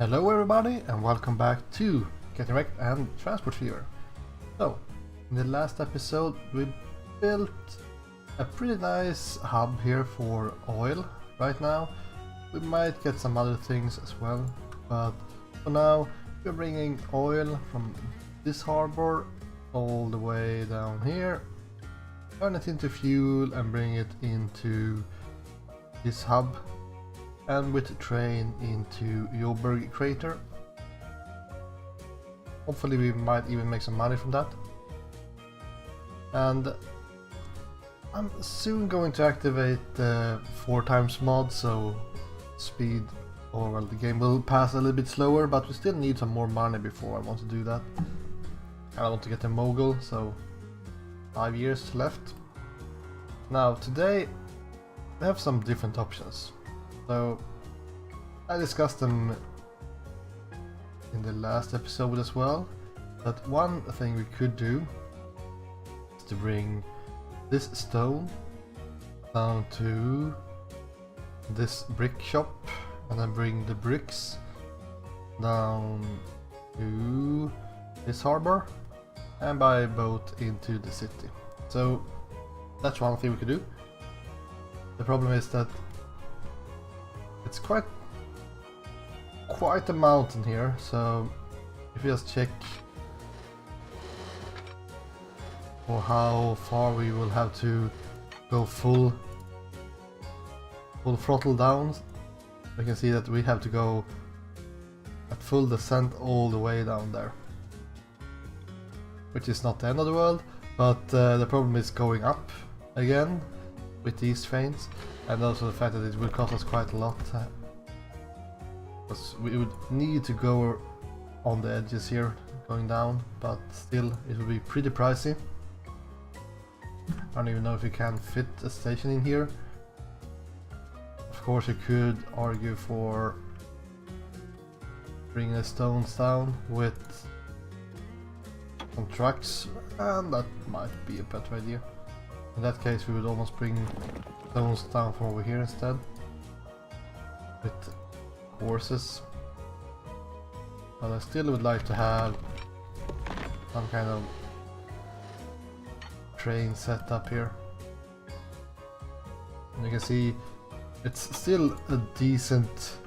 Hello everybody and welcome back to Getting Wrecked and Transport Fever. So, in the last episode we built a pretty nice hub here for oil. Right now we might get some other things as well, but for now we're bringing oil from this harbor all the way down here, turn it into fuel and bring it into this hub, and with the train into Joburg crater. Hopefully we might even make some money from that. And I'm soon going to activate the 4x mod, so speed, or well, the game will pass a little bit slower, but we still need some more money before I want to do that. I want to get a mogul, so 5 years left. Now today we have some different options. So I discussed them in the last episode as well, but one thing we could do is to bring this stone down to this brick shop and then bring the bricks down to this harbor and buy a boat into the city. So that's one thing we could do. The problem is that it's quite a mountain here, so if you just check for how far we will have to go full throttle down, we can see that we have to go at full descent all the way down there, which is not the end of the world, but the problem is going up again with these trains, and also the fact that it will cost us quite a lot, because we would need to go on the edges here going down, but still it will be pretty pricey. I don't even know if we can fit a station in here. Of course you could argue for bringing the stones down with some trucks, and that might be a better idea. In that case we would almost bring stones down from over here instead, with horses. But I still would like to have some kind of train set up here. And you can see it's still a decent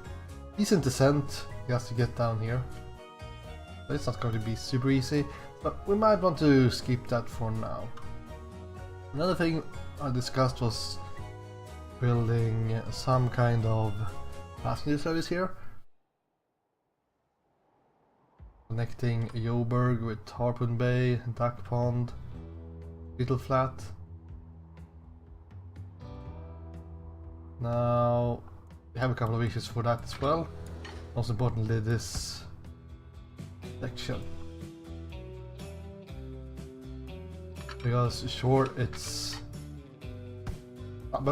descent just to get down here. But it's not going to be super easy, but we might want to skip that for now. Another thing I discussed was building some kind of passenger service here, connecting Joburg with Harpoon Bay, Duck Pond, Little Flat. Now we have a couple of issues for that as well. Most importantly, this section, because sure it's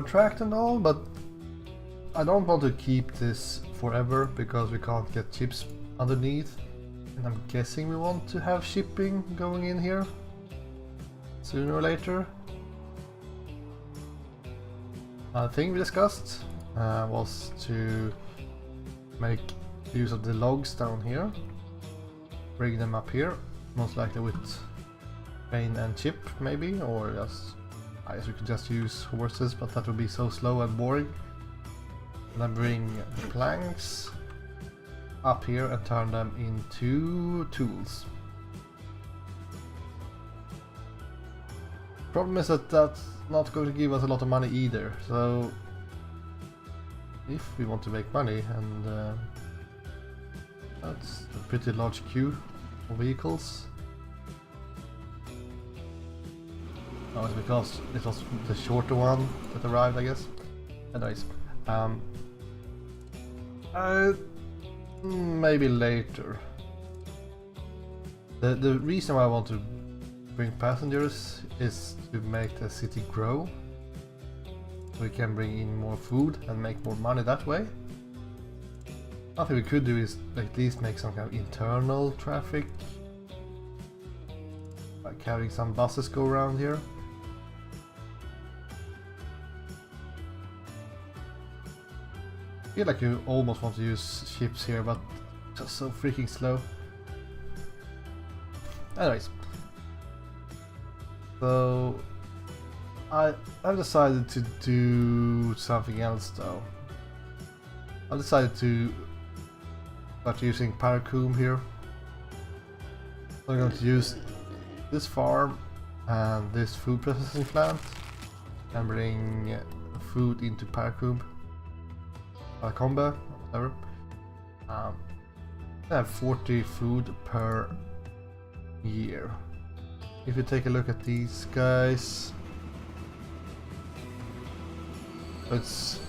tracked and all, but I don't want to keep this forever because we can't get chips underneath, and I'm guessing we want to have shipping going in here sooner or later. Another thing we discussed was to make use of the logs down here, bring them up here, most likely with train and chip maybe, or just I guess we could just use horses, but that would be so slow and boring. And then bring planks up here and turn them into tools. Problem is that that's not going to give us a lot of money either, so if we want to make money, and that's a pretty large queue of vehicles. Oh, it's because it was the shorter one that arrived, I guess. Anyways, maybe later. The reason why I want to bring passengers is to make the city grow, so we can bring in more food and make more money that way. Nothing we could do is at least make some kind of internal traffic, like having some buses go around here. I feel like you almost want to use ships here, but Just so freaking slow. Anyways. So I've decided to do something else though. I've decided to start using tycoon here. So I'm going to use this farm and this food processing plant and bring food into tycoon. Combo, whatever. I have 40 food per year. If you take a look at these guys, it's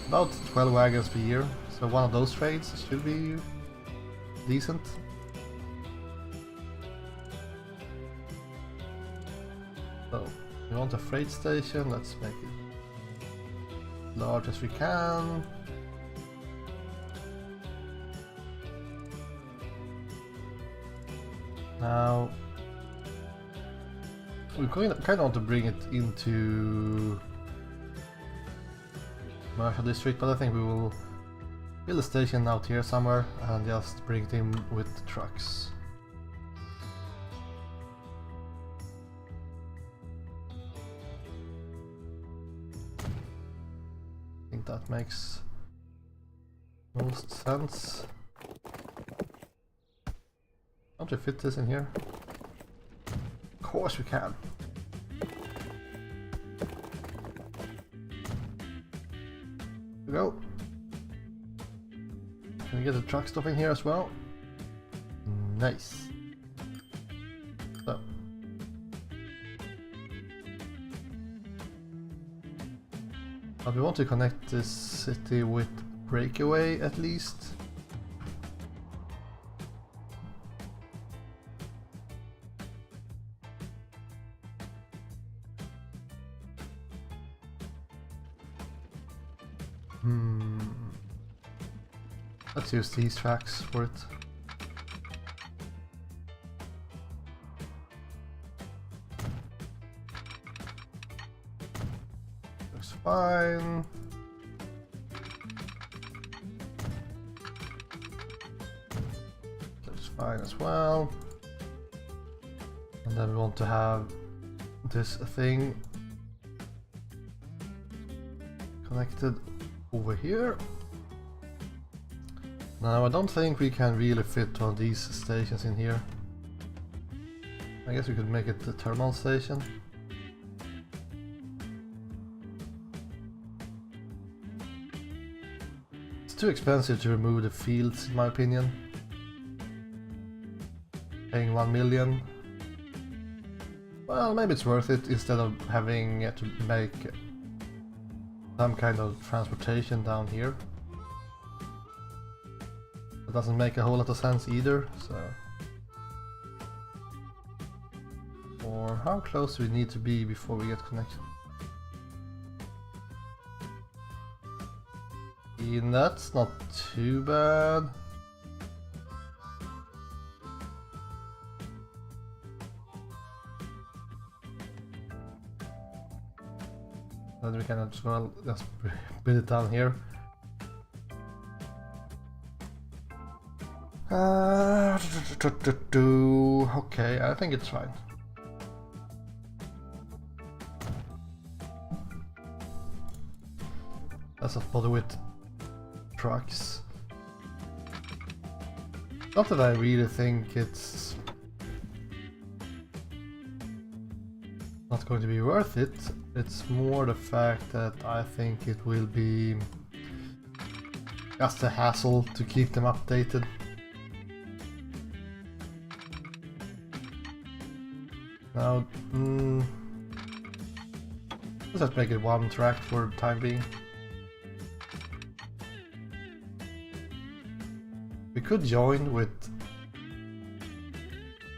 about 12 wagons per year, so one of those trades should be decent. So, we want a freight station, let's make it large as we can. Now, we kind of want to bring it into commercial district, but I think we will build a station out here somewhere and just bring it in with the trucks. I think that makes most sense. Can't we fit this in here? Of course we can. Here we go. Can we get the truck stop in here as well? Nice. So. But we want to connect this city with breakaway at least. Let's use these tracks for it. Looks fine. Looks fine as well. And then we want to have this thing connected over here. Now I don't think we can really fit one of these stations in here. I guess we could make it the terminal station. It's too expensive to remove the fields in my opinion. Paying 1 million. Well, maybe it's worth it instead of having to make some kind of transportation down here. It doesn't make a whole lot of sense either, so... Or how close do we need to be before we get connection? And that's not too bad. Then we can as well just build it down here. Okay, I think it's fine. Let's not bother with trucks. Not that I really think it's not going to be worth it. It's more the fact that I think it will be just a hassle to keep them updated. Now, let's just make it one track for the time being. We could join with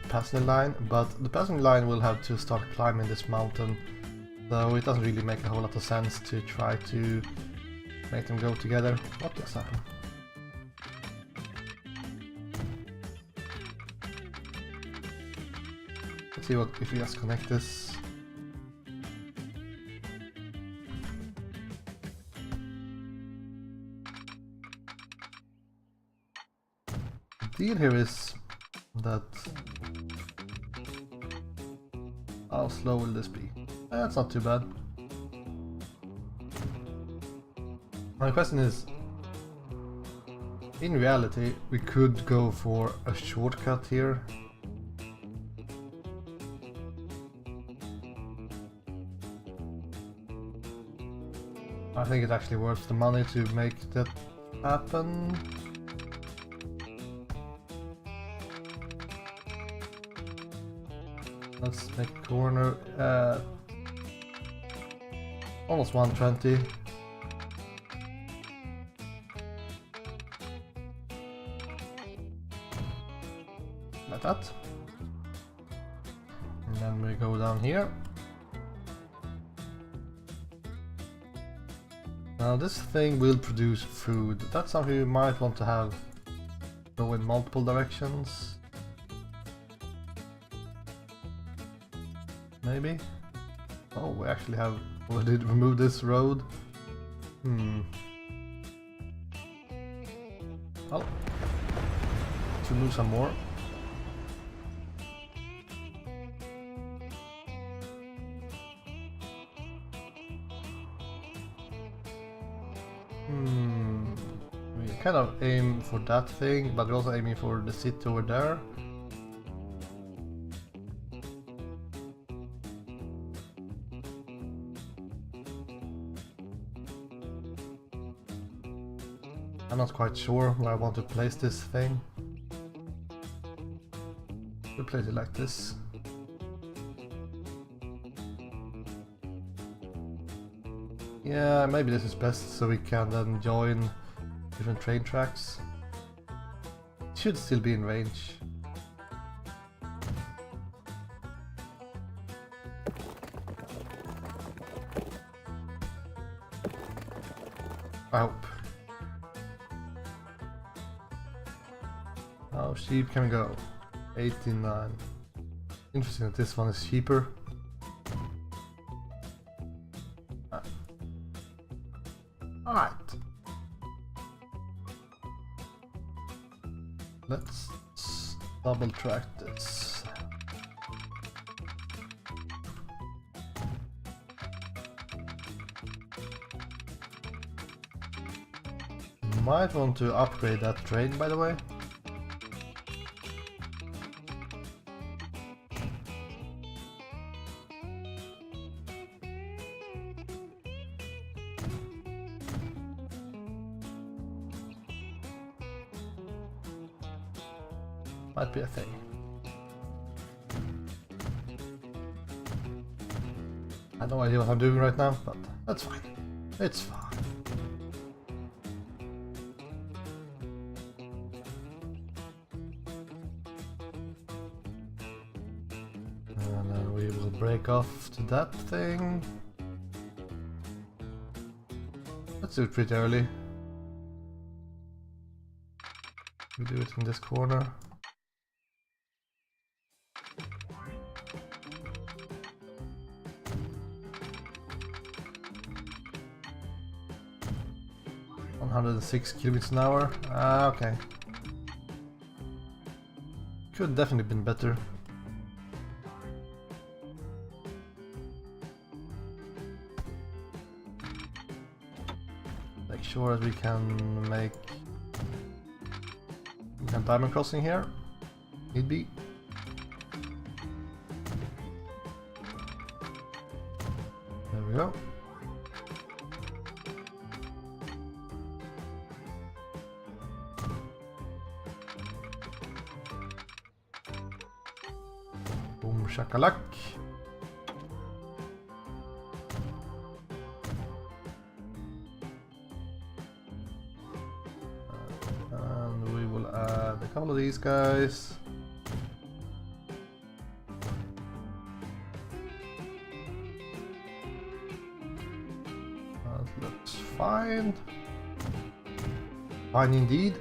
passenger line, but the passenger line will have to start climbing this mountain, so it doesn't really make a whole lot of sense to try to make them go together. What just happened? Let's see what if we just connect this. deal here is that... How slow will this be? That's not too bad. My question is, in reality, we could go for a shortcut here. I think it's actually worth the money to make that happen. Let's make a corner at almost 120. Like that. And then we go down here. Now this thing will produce food. That's something you might want to have go in multiple directions. Maybe? Oh, we actually have already removed this road. Oh. To move some more. We kind of aim for that thing, but we're also aiming for the city over there. I'm not quite sure where I want to place this thing. We'll place it like this. Yeah, maybe this is best so we can then join different train tracks. It should still be in range. I hope. How cheap can we go? 89. Interesting that this one is cheaper. Alright. Let's double track this. Might want to upgrade that train, by the way. Might be a thing. I have no idea what I'm doing right now, but that's fine. It's fine. And then we will break off to that thing. Let's do it pretty early. We do it in this corner. .106 km/h. Okay. Could definitely been better. Make sure that we can make diamond crossing here. Need be. There we go. Boom shakalak. And we will add a couple of these guys. That looks fine. Fine indeed.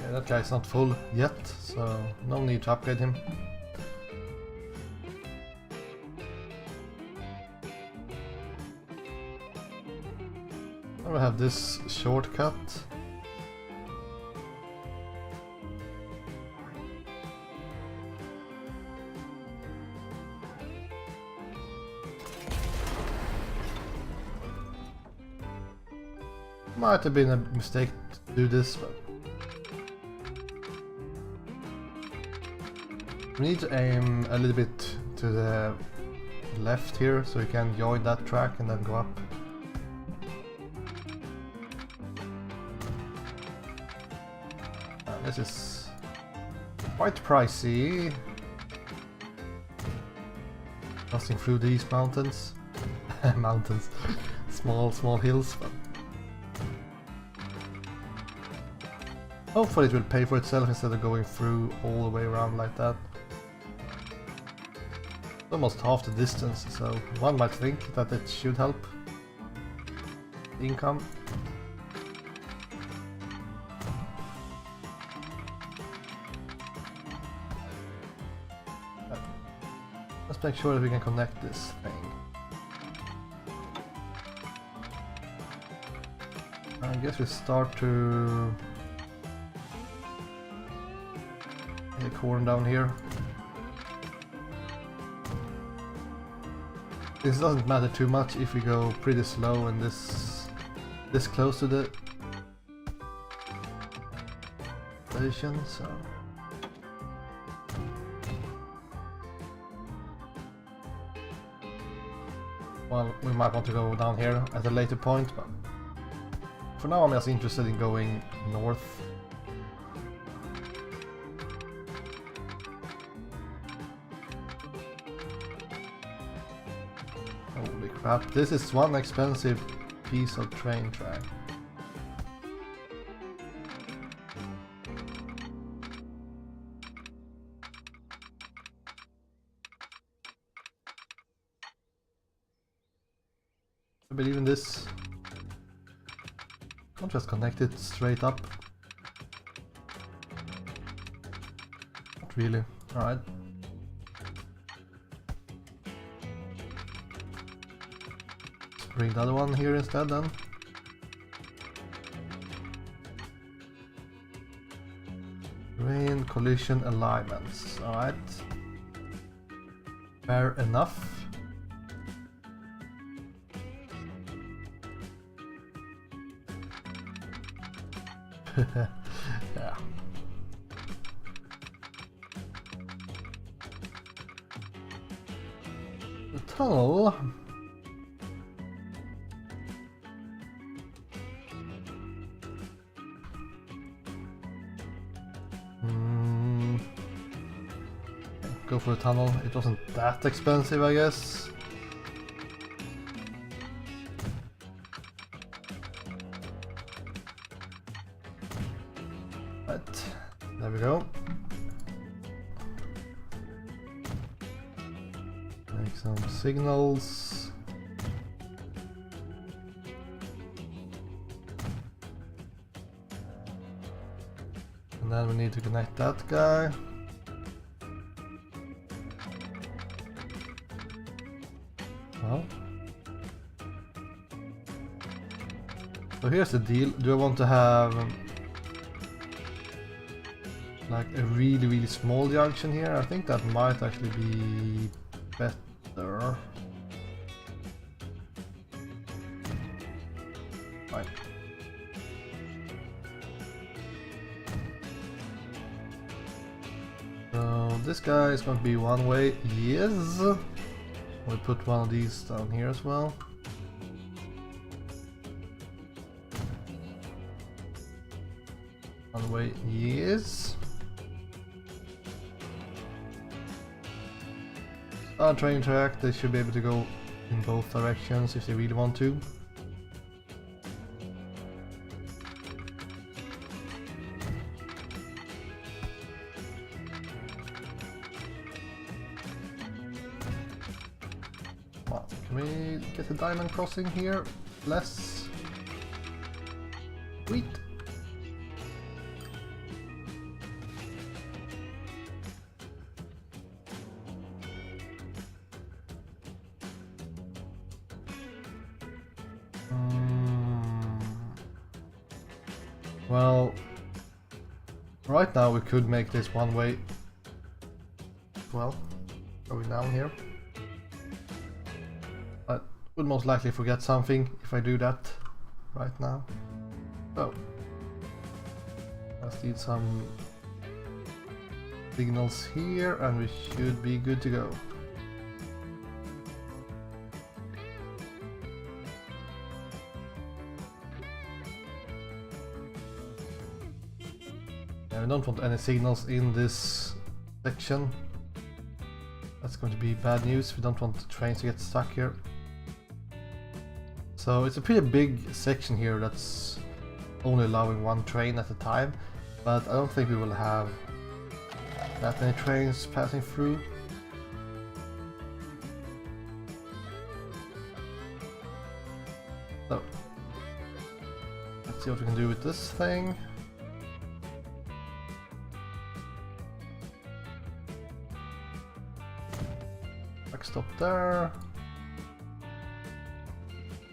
That guy's not full yet, so no need to upgrade him. Now we have this shortcut. Might have been a mistake to do this, but we need to aim a little bit to the left here so you can join that track and then go up. This is quite pricey. Passing through these mountains. Mountains. Small hills. But hopefully it will pay for itself instead of going through all the way around like that. Almost half the distance, so one might think that it should help income. Let's make sure that we can connect this thing. I guess we start to the corner down here. This doesn't matter too much if we go pretty slow and this close to the station, so well, we might want to go down here at a later point, but for now I'm just interested in going north. Holy crap, this is one expensive piece of train track. But even this can't just connect it straight up. Not really. Alright. Let's bring the other one here instead then. Rain collision alignments. Alright. Fair enough. Yeah. The tunnel. Go for a tunnel. It wasn't that expensive, I guess. There we go. Make some signals. And then we need to connect that guy. Well. So here's the deal. Do I want to have like a really small junction here? I think that might actually be better. Fine. So this guy is going to be one way. Yes. We'll put one of these down here as well. One way. Yes. On train track, they should be able to go in both directions if they really want to. Well, can we get a diamond crossing here? Less. Sweet. Well, right now we could make this one way. Well, going down here. I would most likely forget something if I do that right now. So, let's need some signals here and we should be good to go. Yeah, we don't want any signals in this section. That's going to be bad news. We don't want the trains to get stuck here. So it's a pretty big section here that's only allowing one train at a time, but I don't think we will have that many trains passing through. So let's see what we can do with this thing. Stop there.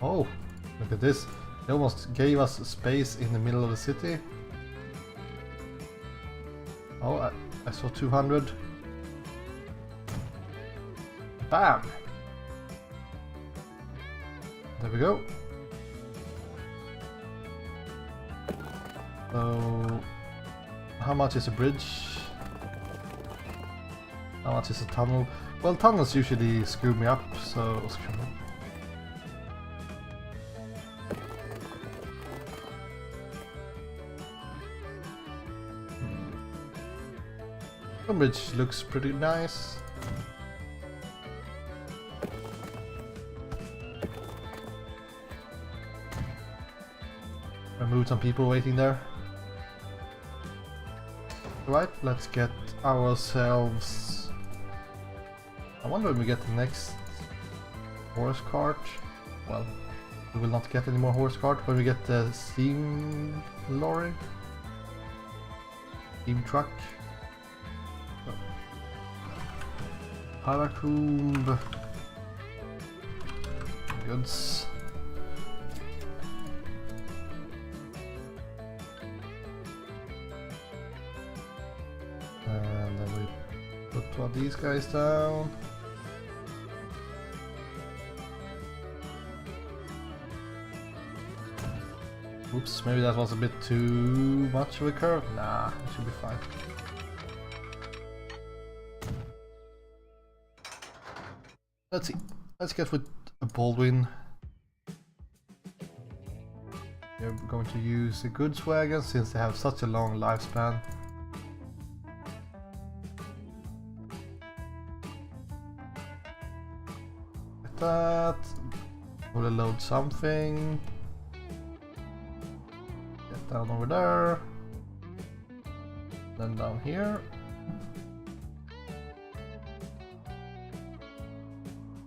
Oh, look at this. They almost gave us space in the middle of the city. Oh, I saw 200. Bam! There we go. So, how much is a bridge? How much is a tunnel? Well, tunnels usually screw me up, so screw me. The bridge looks pretty nice. Remove some people waiting there. Right, let's get ourselves. I wonder when we get the next horse cart. Well, we will not get any more horse cart when we get the steam lorry. Steam truck. Paracomb. Goods. And then we put one of these guys down. Oops, maybe that was a bit too much of a curve. Nah, it should be fine. Let's see. Let's get with a Baldwin. We're going to use a goods wagon since they have such a long lifespan. Like that. We'll load something. Down over there, then down here.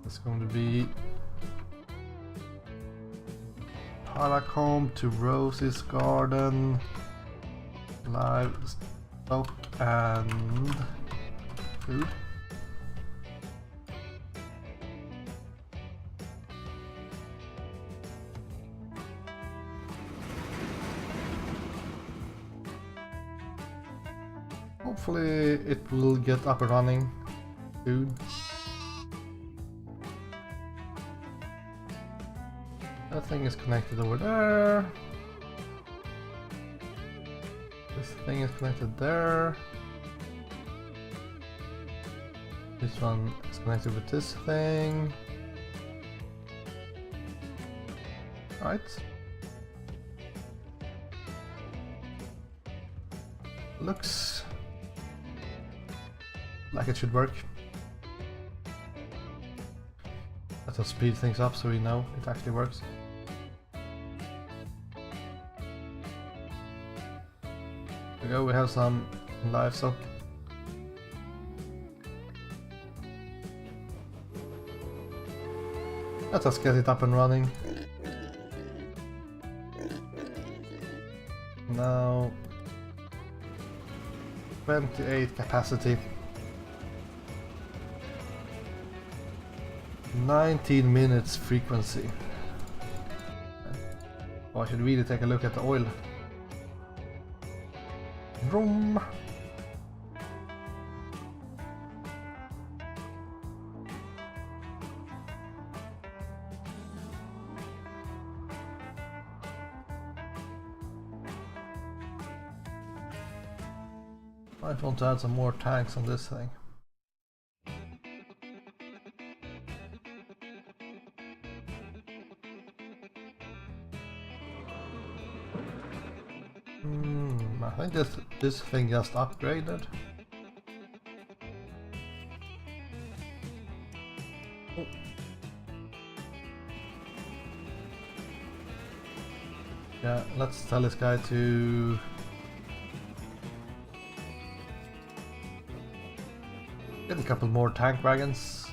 It's going to be Paracomb to Rose's garden, livestock and food. Hopefully it will get up and running soon. That thing is connected over there. This thing is connected there. This one is connected with this thing. Right. Looks like it should work. Let's just speed things up so we know it actually works. There we go, we have some livestock. Let's just get it up and running. Now 28 capacity. 19 minutes frequency. Oh, I should really take a look at the oil. Vroom. I want to add some more tanks on this thing. I think this thing just upgraded. Oh. Yeah, let's tell this guy to get a couple more tank wagons.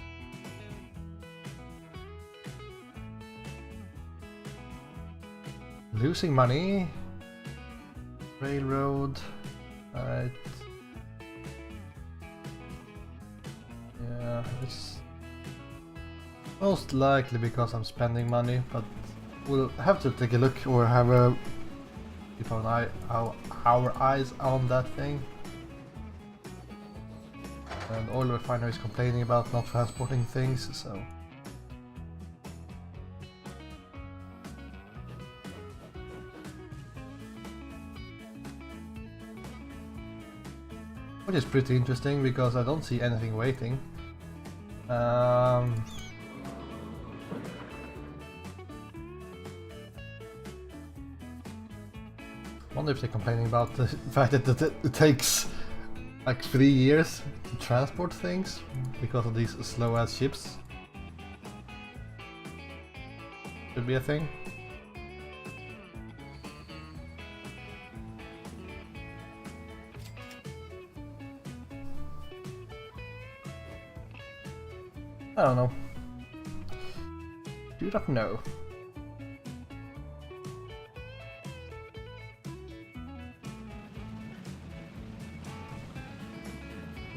Losing money. Railroad. Alright. Yeah, it's most likely because I'm spending money, but we'll have to take a look or have a keep our eyes on that thing. And oil refinery is complaining about not transporting things, so which is pretty interesting because I don't see anything waiting. Wonder if they're complaining about the fact that it takes like 3 years to transport things because of these slow ass ships. Could be a thing. I don't know. Do not know.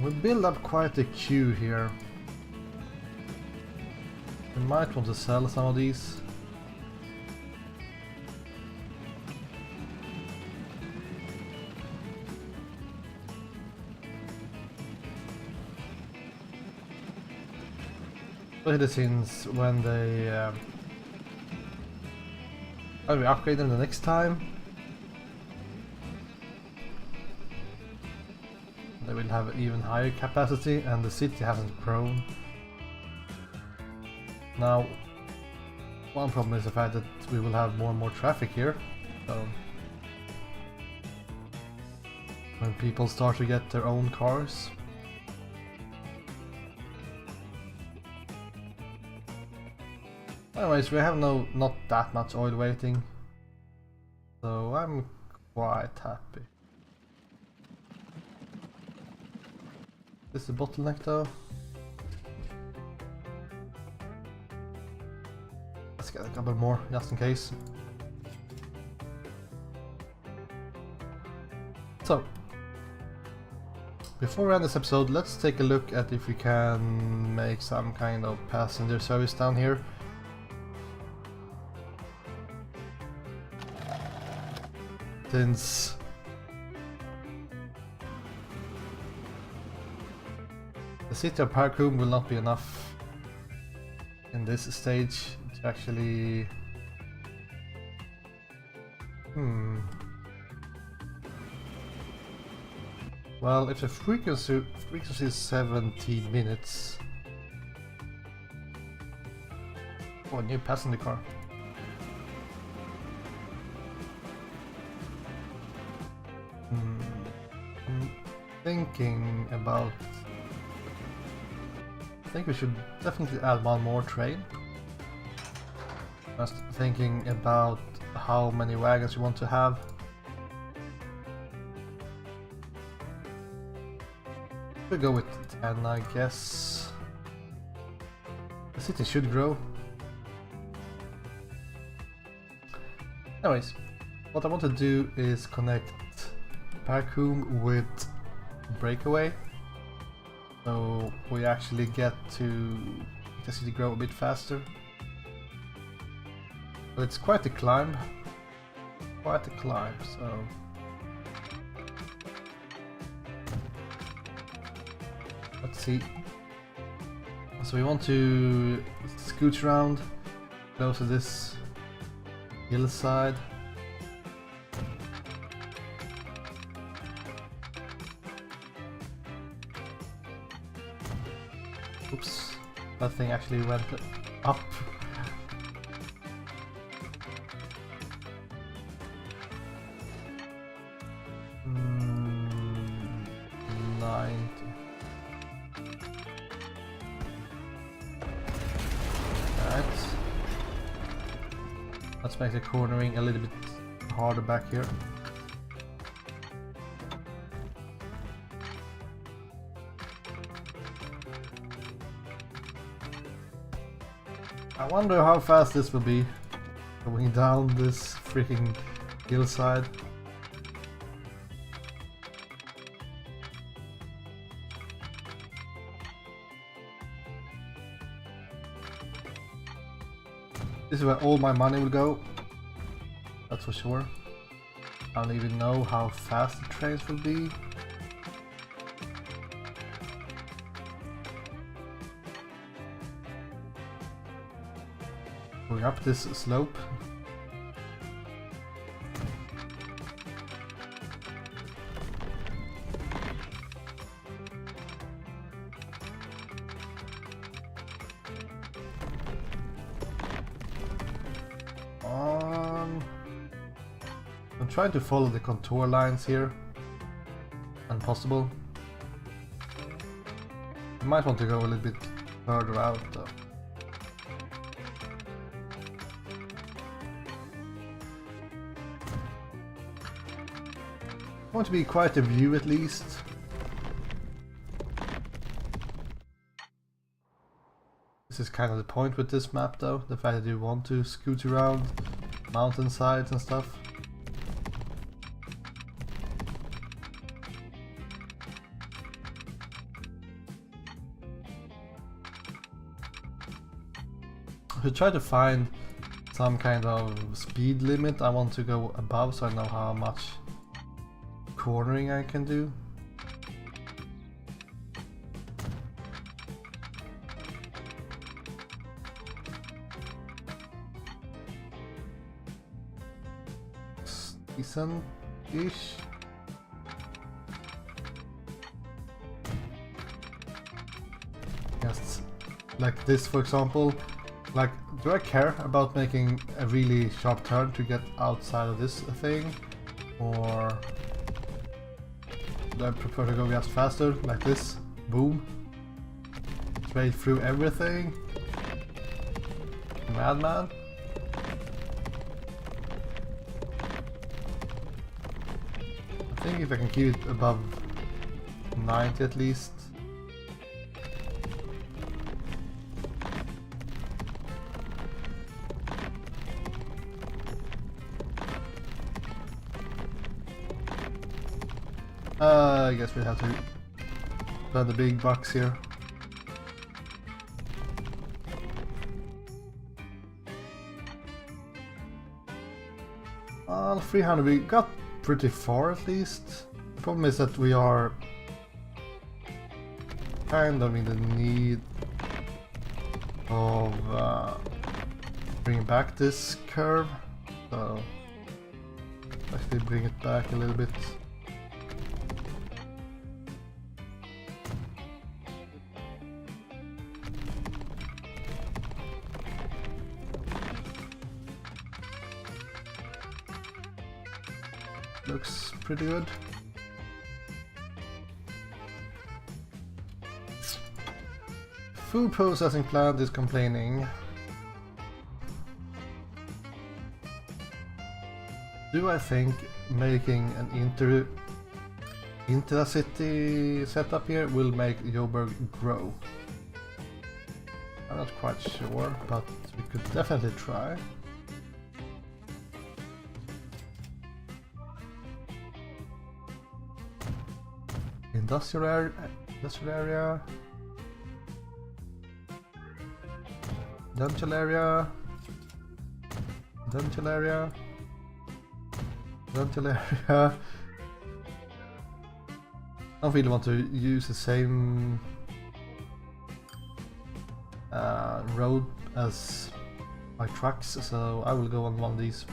We build up quite a queue here. We might want to sell some of these. Citizens when they we upgrade them the next time. They will have even higher capacity and the city hasn't grown. Now, one problem is the fact that we will have more and more traffic here. So when people start to get their own cars. Anyways, we have not that much oil waiting, so I'm quite happy. This is a bottleneck though. Let's get a couple more just in case. So, before we end this episode, let's take a look at if we can make some kind of passenger service down here. Since the city of tycoon will not be enough in this stage to actually well, if the frequency is 17 minutes. Oh, a new passenger car. I'm thinking about... I think we should definitely add one more train. Just thinking about how many wagons you want to have. We'll go with 10, I guess. The city should grow. Anyways, what I want to do is connect tycoon with breakaway, so we actually get to the city grow a bit faster. But it's quite a climb, so Let's see. So we want to scooch around close to this hillside. Oops, that thing actually went up. Let's make the cornering a little bit harder back here. I wonder how fast this will be going down this freaking hillside. This is where all my money will go, that's for sure. I don't even know how fast the trains will be. Going up this slope. I'm trying to follow the contour lines here, when possible. I might want to go a little bit further out though. I want to be quite a view at least. This is kind of the point with this map though, the fact that you want to scoot around mountainsides and stuff. To try to find some kind of speed limit I want to go above, so I know how much cornering I can do. It's decent-ish. Just like this, for example. Like, do I care about making a really sharp turn to get outside of this thing? Or do I prefer to go just faster, like this? Boom. Straight through everything? Madman? I think if I can keep it above 90 at least. I guess we have to spend the big bucks here. Well, 300, we got pretty far at least. The problem is that we are kind of in the need of bringing back this curve. So, actually bring it back a little bit. Looks pretty good. Food processing plant is complaining. Do I think making an intra-city setup here will make Joburg grow? I'm not quite sure, but we could definitely try. Industrial area, dental area, dental area, dental area. I don't really want to use the same road as my trucks, so I will go on one of these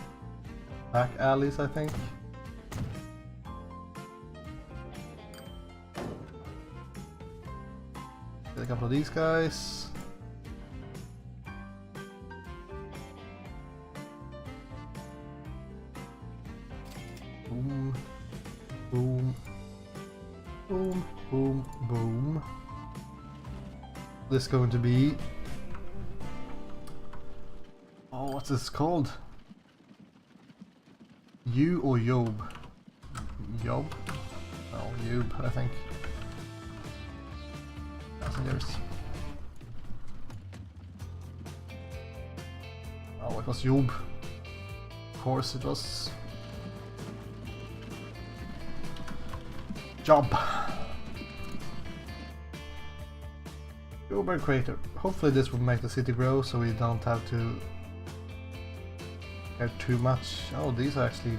back alleys, I think. Get a couple of these guys. Boom, boom, boom, boom, boom. This is going to be... oh, what's this called? You or Yob? Yob? Oh, Yob, I think. Passengers. Oh, it was Yob. Of course it was. Job. Uber Crater. Hopefully this will make the city grow so we don't have to get too much. Oh, these are actually...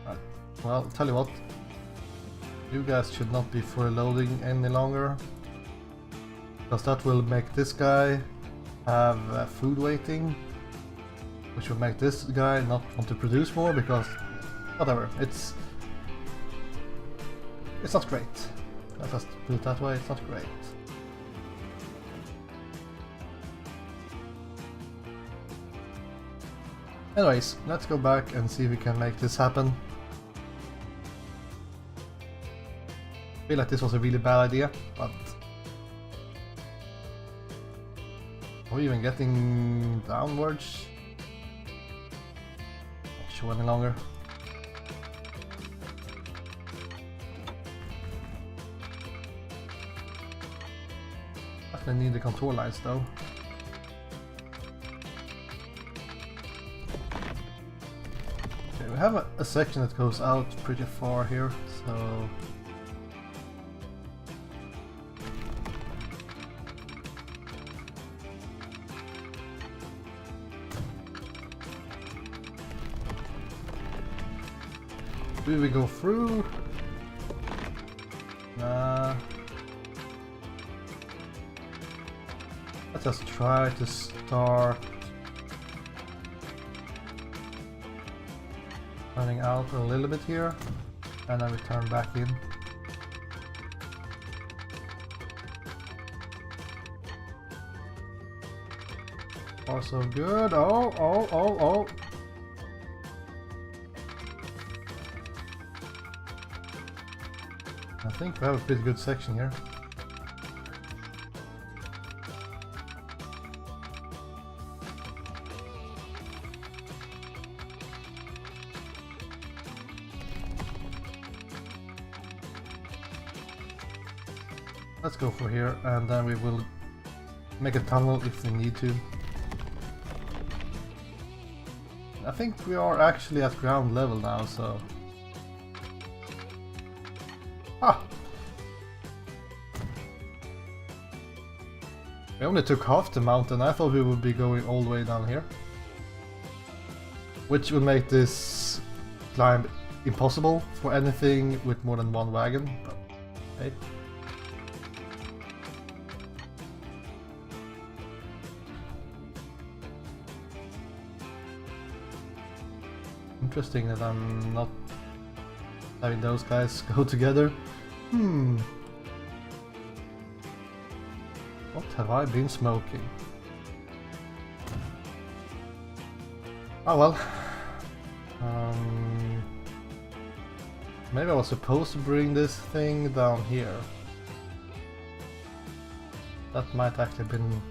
Right. Well, tell you what. You guys should not be fully loading any longer. Because that will make this guy have food waiting. Which will make this guy not want to produce more because... whatever, it's not great. Let's just put it that way, it's not great. Anyways, let's go back and see if we can make this happen. I feel like this was a really bad idea, but... are we even getting downwards? Not sure any longer. I need the control lines though. Okay, we have a section that goes out pretty far here, so... do we go through? Nah. Let's just try to start running out a little bit here, and then we turn back in. Also good. Oh. I think we have a pretty good section here. Let's go for here, and then we will make a tunnel if we need to. I think we are actually at ground level now, so... ah! We only took half the mountain. I thought we would be going all the way down here. Which would make this climb impossible for anything with more than one wagon, but hey. Interesting that I'm not having those guys go together. What have I been smoking? Oh well. Maybe I was supposed to bring this thing down here. That might actually have been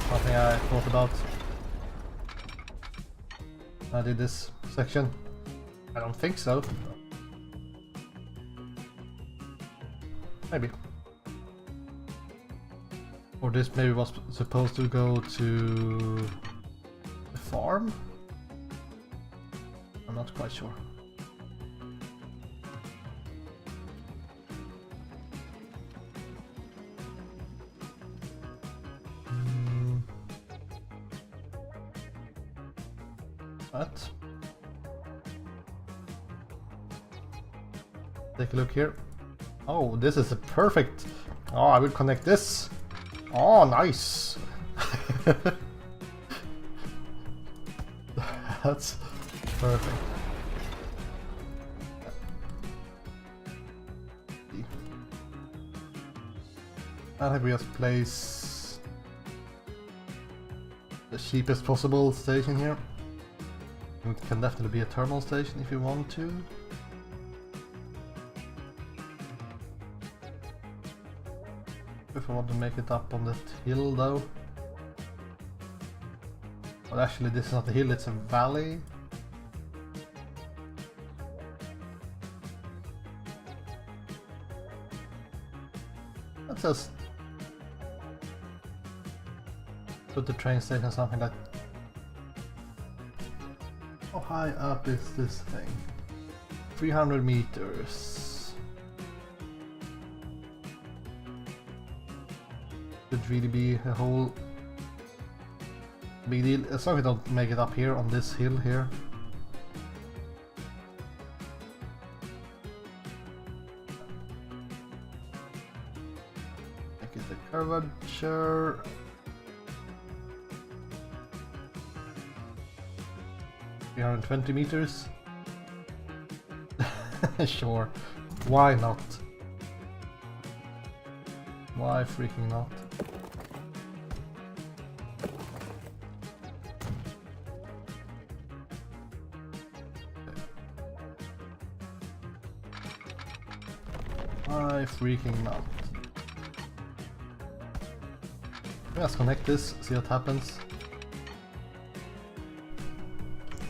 something I thought about. I did this section. I don't think so. Maybe. Or this maybe was supposed to go to the farm? I'm not quite sure. What? Take a look here. Oh, this is a perfect. Oh, I will connect this. Oh, nice. That's perfect. I think we just place the cheapest possible station here. It can definitely be a terminal station if you want to. If I want to make it up on that hill though. Well, actually this is not a hill, it's a valley. Let's just put the train station something like. How high up is this thing? 300 meters. Could really be a whole big deal. As long as we don't make it up here on this hill here. Make it a curvature. $320 meters. Sure, why not? Why freaking not? Why freaking not? Let's connect this, see what happens.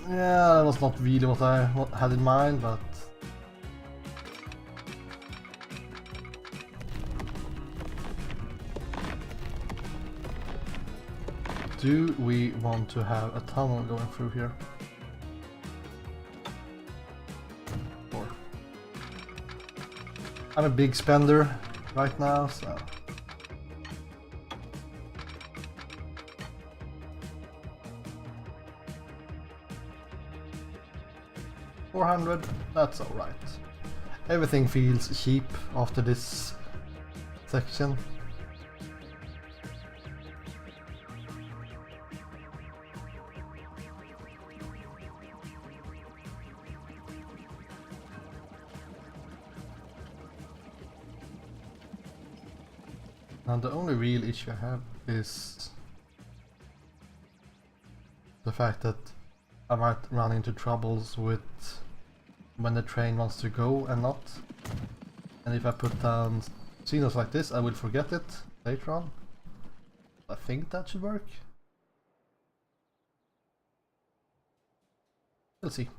Yeah, that was not really what I had in mind, but do we want to have a tunnel going through here? Or I'm a big spender right now, so 400, that's alright. Everything feels cheap after this section. Now the only real issue I have is the fact that I might run into troubles with when the train wants to go and not. And if I put down signals like this, I will forget it later on. I think that should work. We'll see.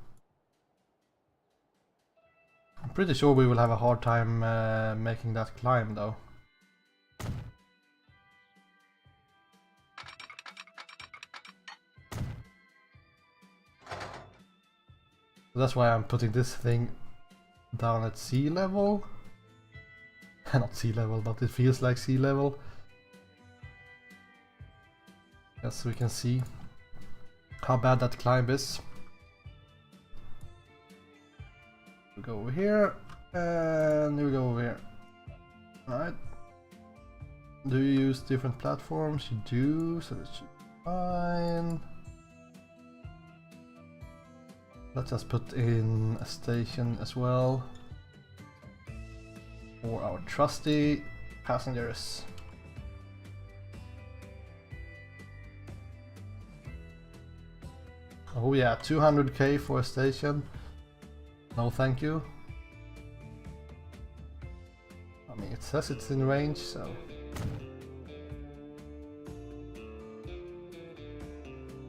I'm pretty sure we will have a hard time making that climb though. That's why I'm putting this thing down at sea level. Not sea level, but it feels like sea level. Yes, we can see how bad that climb is. We go over here, and we go over here. Alright. Do you use different platforms? You do, so that should be fine. Let's just put in a station as well for our trusty passengers. Oh yeah, 200k for a station. No thank you. I mean, it says it's in range, so...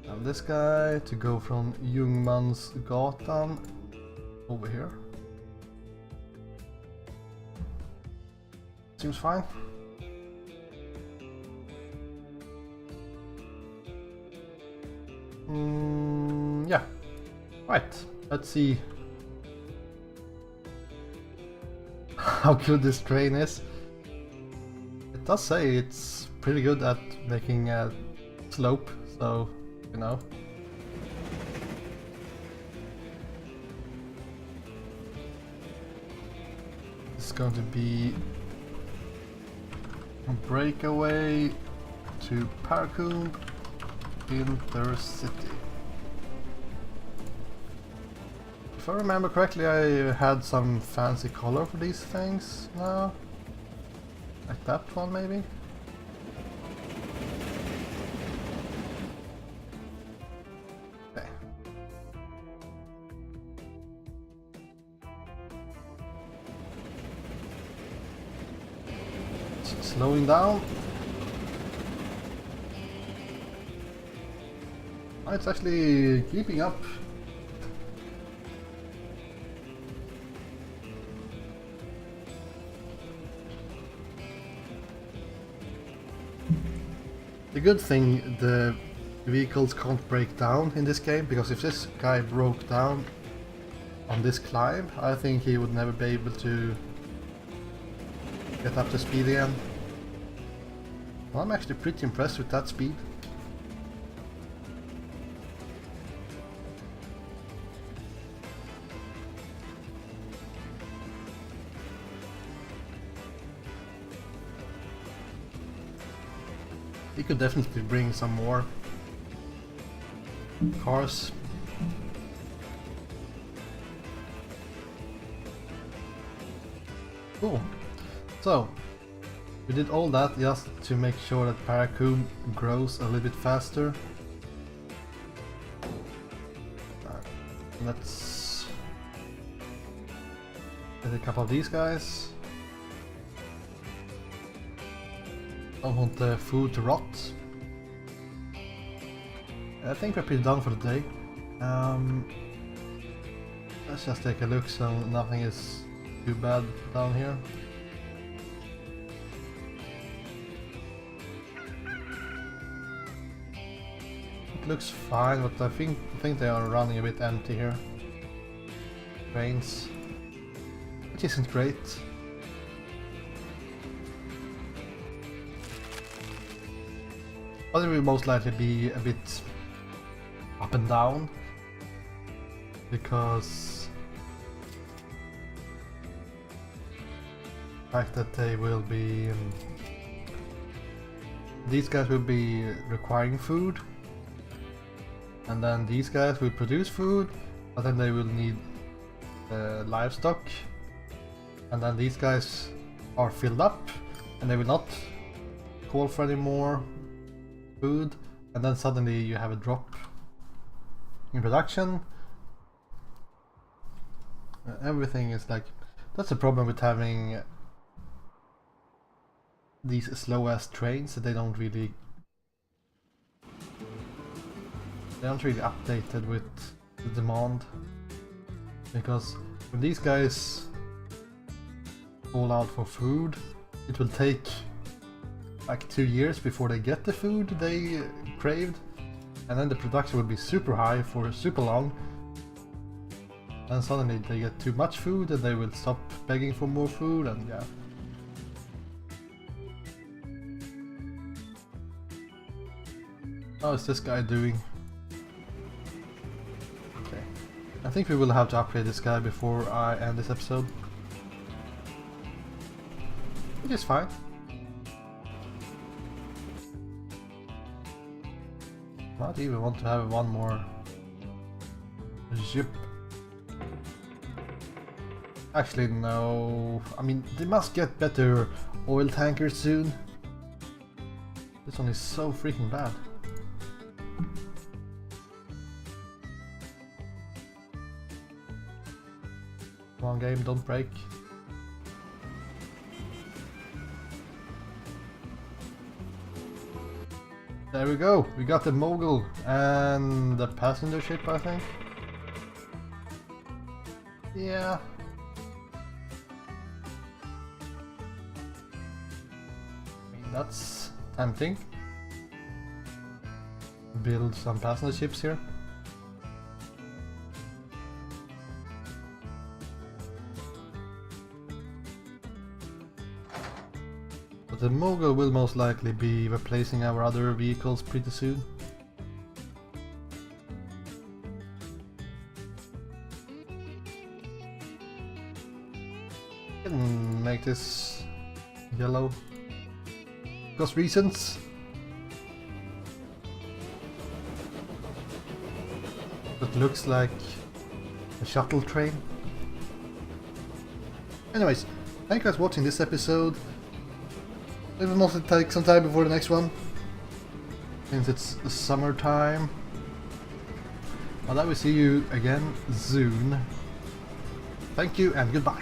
And this guy to go from Ljungmansgatan over here. Seems fine. Yeah. Right. Let's see how good this train is. It does say it's pretty good at making a slope, so you know. It's going to be a breakaway to Tycoon Intercity. If I remember correctly, I had some fancy color for these things now. Like that one maybe? Okay. Slowing down. Oh, it's actually keeping up. The good thing, the vehicles can't break down in this game, because if this guy broke down on this climb, I think he would never be able to get up to speed again. Well, I'm actually pretty impressed with that speed. He could definitely bring some more cars. Cool. So, we did all that just to make sure that Tycoon grows a little bit faster. Let's get a couple of these guys. I don't want the food to rot. I think we're pretty done for the day. Let's just take a look so nothing is too bad down here. It looks fine, but I think they are running a bit empty here. Trains, which isn't great. But it will most likely be a bit up and down, because the fact that they will be these guys will be requiring food, and then these guys will produce food, but then they will need livestock, and then these guys are filled up and they will not call for any more food, and then suddenly you have a drop in production. Everything is like, that's the problem with having these slow ass trains, that they don't really updated with the demand, because when these guys call out for food, it will take like 2 years before they get the food they craved, and then the production will be super high for super long, and suddenly they get too much food and they will stop begging for more food, and yeah. How is this guy doing? Okay, I think we will have to upgrade this guy before I end this episode, which is fine. Not even want to have one more ship. Actually, no. I mean, they must get better oil tankers soon. This one is so freaking bad. Come on, game, don't break. There we go, we got the mogul and the passenger ship, I think. Yeah. I mean, that's tempting. Build some passenger ships here. But the mogul will most likely be replacing our other vehicles pretty soon. Can make this yellow because reasons. It looks like a shuttle train. Anyways, thank you guys for watching this episode. It will mostly take some time before the next one, since it's summertime. But I will see you again soon. Thank you and goodbye.